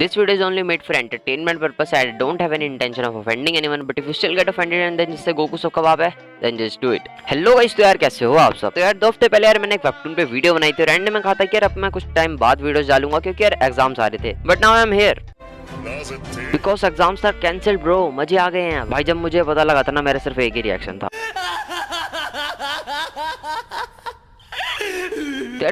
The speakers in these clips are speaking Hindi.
This video is only made for entertainment purpose. I don't have any intention of offending anyone, but if you still get offended and then जिससे गोकू सो कबाब है, then just do it. Hello guys, तो यार कैसे हो आप सब? तो यार 2 हफ्ते पहले यार मैंने एक वेबटून पे वीडियो बनाई थी और एंड में कहा था कि यार अब मैं कुछ टाइम बाद वीडियोस डालूंगा क्योंकि यार एग्जाम्स आ रहे थे. But now I am here. Because exams are cancelled bro. मजे आ गए हैं भाई. जब मुझे पता लगा था ना, मेरा सिर्फ एक ही रिएक्शन था.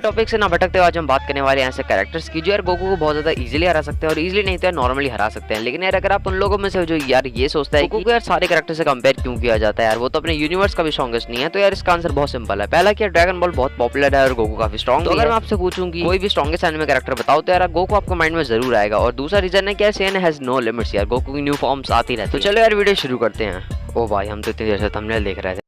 टॉपिक से ना भटकते हुए आज हम बात करने वाले हैं ऐसे कैरेक्टर्स की जो यार गोकू को बहुत ज्यादा इजीली हरा सकते हैं और इजीली नहीं तो यार नॉर्मली हरा सकते हैं. लेकिन यार अगर आप उन लोगों में से जो यार ये सोचता है गोकू को यार सारे कैरेक्टर से कंपेयर क्यों किया जाता है, यार वो तो अपने यूनिवर्स का भी स्ट्रॉन्गेस्ट नहीं है, तो यार इसका आंसर बहुत सिंपल है. पहला कि ड्रैगन बॉल बहुत पॉपुलर है और गोकू काफी स्ट्रॉन्ग. तो अगर मैं आपसे पूछूं कि कोई भी स्ट्रॉन्गेस्ट एनिमे कैरेक्टर बताओ तो यार गोकू आपको माइंड में जरूर आएगा. और दूसरा रीजन है कि सेन हैज नो लिमिट्स. यार गोकू की न्यू फॉर्म्स आती रहती है. तो चलो यार वीडियो शुरू करते हैं. ओ भाई हम तो इतनी देर से थंबनेल देख रहे थे.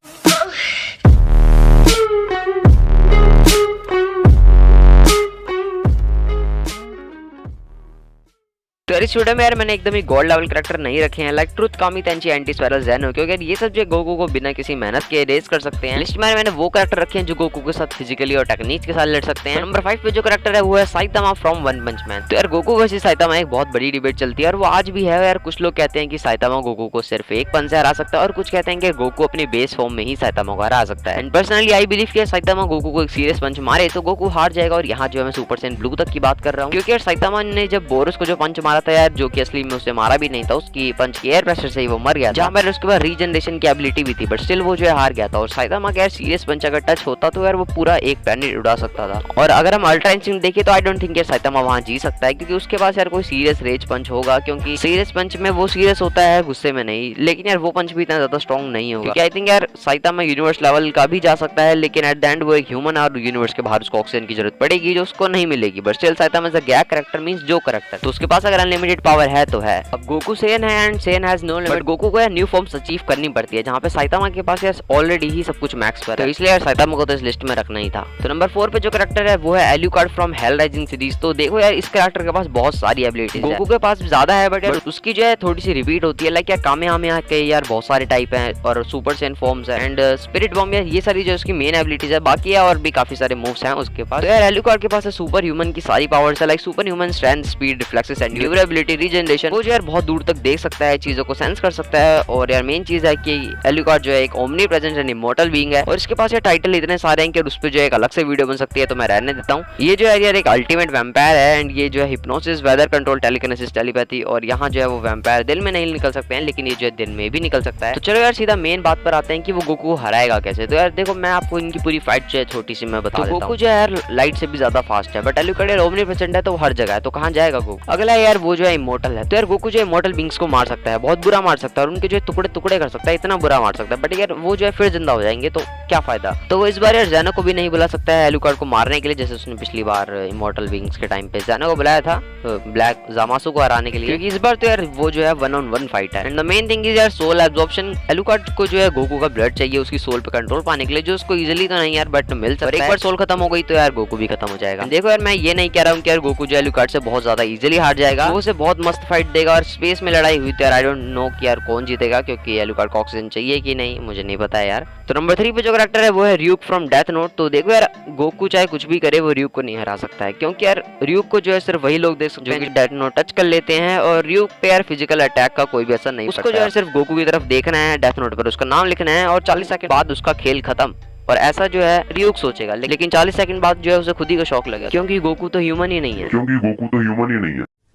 तो इस वीडियो में यार मैंने एकदम ही गॉड लेवल कैरेक्टर नहीं रखे हैं लाइक ट्रुथ, कामी, तेंची, एंटी स्पाइरल, ज़ेनो, क्योंकि यार ये सब जो गोकू को बिना किसी मेहनत के रेस कर सकते हैं. लिस्ट में मैंने वो कैरेक्टर रखे हैं जो गोकू के साथ फिजिकली और टेक्निक्स के साथ लड़ सकते हैं. नंबर 5 पे जो कैरेक्टर है वो है Saitama from One Punch Man. तो यार गोकू वर्सेस साइतामा एक बहुत बड़ी डिबेट चलती है और वो आज भी है. यार कुछ लोग कहते हैं कि साइतामा गोकू को सिर्फ एक पंच से हरा सकता है और कुछ कहते हैं कि गोकू अपनी बेस फॉर्म में ही साइतामा को हरा सकता है. एंड पर्सनली आई बिलीव कि साइतामा गोकू को एक सीरियस पंच मारे तो गोकू हार जाएगा. और यहाँ जो है मैं सुपर सैयन ब्लू तक की बात कर रहा हूँ, क्योंकि यार साइतामा ने जब बोरुस को जो पंच मारा था यार, जो कि असली में उसे मारा भी नहीं था, उसकी पंच के एयर प्रेशर से ही वो मर गया. जहाँ पर उसके बाद रीजनरेशन की एबिलिटी भी थी, बट स्टिल वो जो है हार गया था. और साइतामा का यार सीरियस पंच अगर टच होता तो यार वो पूरा एक प्लैनेट उड़ा सकता था. और अगर हम अल्ट्रा इंस्टिंक्ट देखें तो आई डोंट थिंक यार साइतामा वहां जी सकता है, क्योंकि उसके पास यार कोई सीरियस रेज पंच होगा, क्योंकि सीरियस पंच में वो सीरियस होता है, गुस्से में नहीं. लेकिन यार वो पंच भी इतना ज्यादा स्ट्रॉन्ग नहीं होगा, क्योंकि आई थिंक यार साइतामा यूनिवर्स लेवल का भी जा सकता है, लेकिन एट द एंड वो एक ह्यूमन और यूनिवर्स के बाहर उसको ऑक्सीजन की जरूरत पड़ेगी जो उसको नहीं मिलेगी. But still Saitama is a gag character, means जो कैरेक्टर, तो उसके पास अगर अनलिमिटेड पावर है तो है. अब गोकू सेन है and sane has no limit. Goku को यार न्यू फॉर्म्स अचीव करनी पड़ती है, जहाँ पे साइतामा के पास यार ऑलरेडी ही सब कुछ मैक्स पर है, तो इसलिए यार साइतामा को तो इस लिस्ट में रखना ही था. तो नंबर 4 पे जो कैरेक्टर है वो है एल्यूकार्ड फ्रॉम हेल राइजिंग सीरीज. तो देखो यार इस कैरेक्टर के पास बहुत सारी एबिलिटीज है. गोकू के पास ज्यादा है बट यार उसकी जो है थोड़ी सी रिपीट होती है. लाइक यार कामेहामेहा के यार बहुत सारे टाइप हैं और सुपर सैयन फॉर्म्स है एंड स्पिरिट बॉम्ब, यार ये सारी जो उसकी मेन एबिलिटीज है. बाकी है और भी काफी सारे मूव्स हैं उसके पास. तो यार एल्यूकार्ड के पास है सुपर ह्यूमन की सारी पावर्स है, like super human strength, speed, reflexes and durability, regeneration. वो जो यार बहुत दूर तक देख सकता है, चीजों को सेंस कर सकता है. और यार मेन चीज है कि एल्यूकार्ड जो है एक omni presence and immortal being है. और इसके पास यार टाइटल इतने सारे हैं कि उस पे जो एक अलग से वीडियो बन सकती है, तो मैं रहने देता हूँ. ये जो है यार एक अल्टीमेट वैम्पायर है एंड ये जो है hypnosis, weather control, telekinesis, telepathy. और यहाँ जो है वो वैम्पायर दिल में नहीं निकल सकते हैं, लेकिन ये जो है दिन में भी निकल सकता है. तो चलो यार सीधा मेन बात पर आते हैं कि वो गोकू को हराएगा कैसे. तो यार देखो मैं आपको इनकी पूरी फाइट जो है छोटी सी मैं बता देता हूं. गोकू जो है यार लाइट से भी ज्यादा फास्ट है, बट एल्यूकार्ड यार ओमनी प्रेजेंट है तो हर जगह है, तो कहाँ जाएगा गोकू. अगला यार वो जो है इमॉर्टल है. तो यार गोकू जो है इमॉर्टल बींग्स को मार सकता है, बहुत बुरा मार सकता है और उनके जो टुकड़े टुकड़े कर सकता है, इतना बुरा मार सकता है. बट यार वो जो है फिर जिंदा हो जाएंगे, तो क्या फायदा. तो वो इस बार यार ज़ेनो को भी नहीं बुला सकता है एल्यूकार्ड को मारने के लिए, जैसे उसने पिछली बार इमॉर्टल विंग्स के टाइम पे ज़ेनो को बुलाया था ब्लैक ज़ामासु को हराने के लिए, क्योंकि इस बार तो यार वो जो है 1-on-1 फाइट है. And the main thing is यार सोल एब्जॉर्प्शन. एल्यूकार्ड को जो है गोकू का ब्लड चाहिए उसकी सोल पे कंट्रोल पाने के लिए, जो उसको इजीली तो नहीं यार बट मिल सकता है. एक बार सोल खत्म हो गई तो यार गोकू भी खत्म हो जाएगा. देखो यार मैं ये नहीं कह रहा हूँ कि यार गोकू जो एल्यूकार्ड से बहुत ज्यादा इजीली हार जाएगा, वो उसे बहुत मस्त फाइट देगा. और स्पेस में लड़ाई हुई तो यार आई डोंट नो कि यार कौन जीतेगा, क्योंकि एल्यूकार्ड को ऑक्सीजन चाहिए कि नहीं मुझे नहीं पता है यार. तो नंबर 3 पे जो कैरेक्टर है वो है ryuk फ्रॉम डेथ नोट. तो देखो यार गोकू चाहे कुछ भी करे वो ryuk को नहीं हरा सकता है, क्योंकि यार ryuk को जो है सिर्फ वही लोग देख सकते हैं जो कि डेथ नोट टच कर लेते हैं. और ryuk पे यार फिजिकल अटैक का कोई भी असर नहीं पड़ता. उसको जो है सिर्फ गोकू की तरफ देखना है, डेथ नोट पर उसका नाम लिखना है और 40 सेकंड बाद उसका खेल खत्म. और ऐसा जो है ryuk सोचेगा, लेकिन 40 सेकंड बाद जो है उसे खुद ही का शौक लगेगा, क्योंकि गोकू तो ह्यूमन ही नहीं है.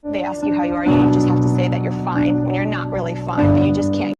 They ask you how you are, you just have to say that you're fine when you're not really fine, but you just can't.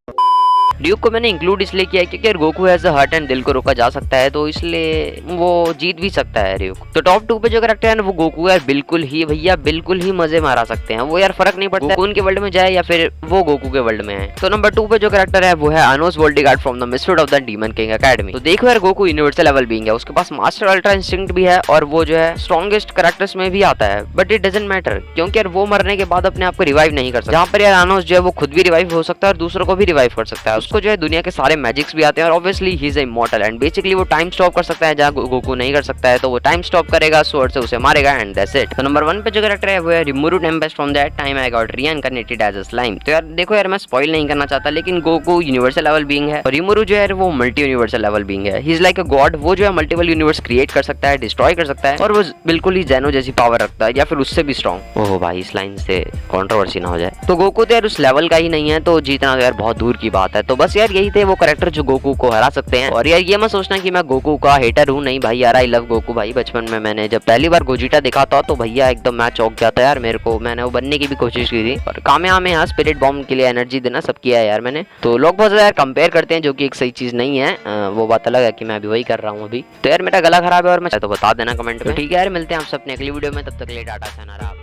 Duke को मैंने इंक्लूड इसलिए किया है क्योंकि Goku has a heart and दिल को रोका जा सकता है, तो इसलिए वो जीत भी सकता है ड्यूक. तो टॉप 2 पे जो कैरेक्टर है वो गोकू यार बिल्कुल ही भैया बिल्कुल ही मजे मारा सकते हैं. वो यार फर्क नहीं पड़ता गोकू उनके वर्ल्ड में जाए या फिर वो गोकू के वर्ल्ड में है. तो नंबर 2 पे जो कैरेक्टर है वो है Anos Voldigoad from the misfit of the demon king academy. तो देखो यार गोकू यूनिवर्सल लेवल बीइंग है, उसके पास मास्टर अल्ट्रा इंस्टिंक्ट भी है और वो जो है स्ट्रॉन्गेस्ट कैरेक्टर्स में भी आता है. बट इट डजंट मैटर, क्योंकि यार वो मरने के बाद अपने आप को रिवाइव नहीं कर सकता. जहाँ पर यार आनोस जो है वो खुद भी रिवाइव हो सकता है और दूसरों को भी रिवाइव कर सकता है. उसको जो है दुनिया के सारे मैजिक्स भी आते हैं और obviously he is immortal and basically वो टाइम स्टॉप कर सकता है जहाँ गोकू नहीं कर सकता है, तो वो टाइम स्टॉप करेगा, स्वॉर्ड से उसे मारेगा एंड दैट्स इट। तो नंबर 1 पे जो कैरेक्टर है वो है Rimuru Tempest. From that time I got reincarnated as a slime. तो यार देखो यार मैं स्पॉइल नहीं करना चाहता, लेकिन गोकू यूनिवर्सल लेवल बीइंग है और रिमुरु जो है वो मल्टी यूनिवर्सल लेवल बीइंग है। He is like a God, वो जो है मल्टीपल यूनिवर्स क्रिएट कर सकता है, डिस्ट्रॉय कर सकता है और वो बिल्कुल ही जेनो जैसी पावर रखता है या फिर उससे भी स्ट्रॉन्ग। ओह भाई इस लाइन से कंट्रोवर्सी ना हो जाए। तो गोकू तो यार उस लेवल का ही नहीं है, तो जीतना तो यार बहुत दूर की बात है। तो बस यार यही थे वो कैरेक्टर जो गोकू को हरा सकते हैं। और यार ये मत सोचना कि मैं गोकू का हेटर हूँ, नहीं भाई यार आई लव गोकू भाई। बचपन में मैंने जब पहली बार गोजिटा देखा था तो भैया एकदम मैं चौंक गया था यार, मेरे को मैंने वो बनने की भी कोशिश की थी और कामयाब में यहाँ स्पिरिट बॉम्ब के लिए एनर्जी देना सब किया है यार मैंने। तो लोग बहुत ज्यादा यार कंपेयर करते हैं जो कि एक सही चीज नहीं है, वो बात अलग है कि मैं अभी वही कर रहा हूँ अभी। तो यार मेरा गला खराब है और मैं तो बता देना कमेंट में। ठीक है यार मिलते हैं आपसे अपने अगली वीडियो में, तब तक के लिए टाटा, sayonara।